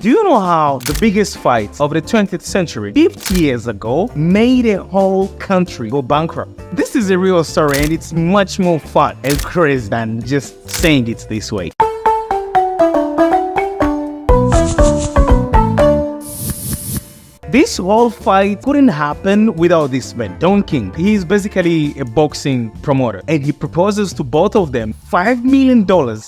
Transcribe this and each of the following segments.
Do you know how the biggest fight of the 20th century, 50 years ago, made a whole country go bankrupt? This is a real story and it's much more fun and crazy than just saying it this way. This whole fight couldn't happen without this man, Don King. He is basically a boxing promoter and he proposes to both of them $5 million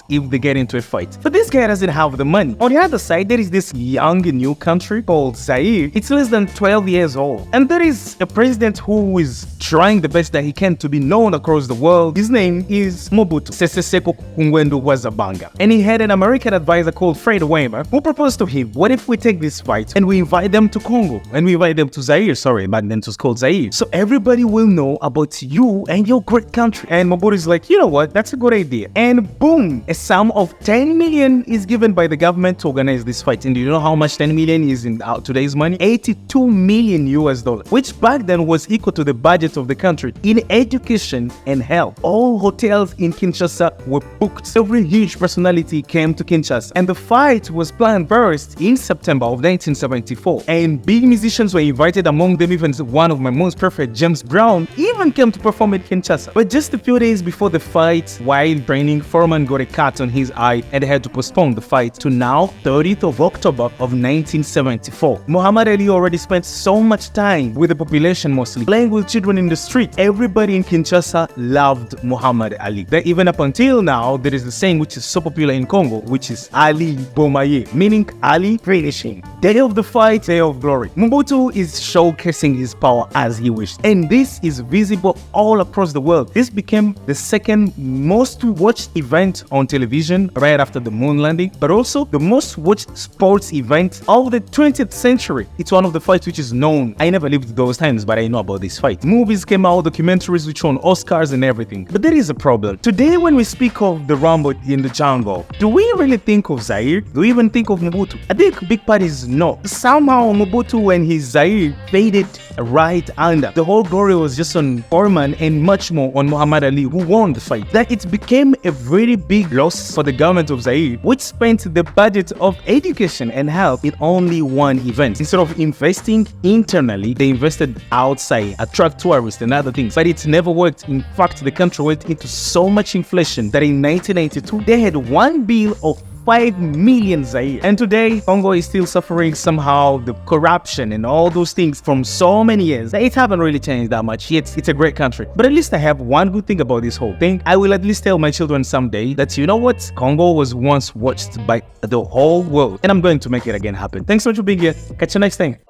if they get into a fight. But this guy doesn't have the money. On the other side, there is this young new country called Zaire. It's less than 12 years old. And there is a president who is trying the best that he can to be known across the world. His name is Mobutu Sese Seko Kungwendu Wazabanga. And he had an American advisor called Fred Weimer who proposed to him, what if we take this fight and we invite them to Congo? And we invite them to Zaire, back then it was called Zaire. So everybody will know about you and your great country. And Mobutu is like, you know what, that's a good idea. And boom, a sum of 10 million is given by the government to organize this fight. And do you know how much 10 million is in today's money? 82 million US dollars, which back then was equal to the budget of the country in education and health. All hotels in Kinshasa were booked. Every huge personality came to Kinshasa. And the fight was planned first in September of 1974. And big musicians were invited, among them even one of my most preferred, James Brown, even came to perform at Kinshasa. But just a few days before the fight, while training, Foreman got a cut on his eye and they had to postpone the fight to now 30th of October of 1974. Muhammad Ali already spent so much time with the population, mostly playing with children in the street. Everybody in Kinshasa loved Muhammad Ali. That even up until now, there is the saying which is so popular in Congo, which is Ali Bomaye, meaning Ali finishing. Day of the fight, day of glory. Mobutu is showcasing his power as he wished, and this is visible all across the world. This became the second most watched event on television right after the moon landing, but also the most watched sports event of the 20th century. It's one of the fights which is known. I never lived those times, but I know about this fight. Movies came out, documentaries which won Oscars and everything. But there is a problem. Today when we speak of the Rumble in the jungle, do we really think of Zaire? Do we even think of Mobutu? I think big part is no. Somehow Mobutu, when his Zaire faded right under, the whole glory was just on Foreman and much more on Muhammad Ali, who won the fight. That it became a very big loss for the government of Zaire, which spent the budget of education and health in only one event. Instead of investing internally, they invested outside, attract tourists and other things. But it never worked. In fact, the country went into so much inflation that in 1992, they had one bill of 5 million Zaire. And today, Congo is still suffering somehow the corruption and all those things from so many years. It haven't really changed that much yet. It's a great country. But at least I have one good thing about this whole thing. I will at least tell my children someday that, you know what? Congo was once watched by the whole world. And I'm going to make it again happen. Thanks so much for being here. Catch you next time.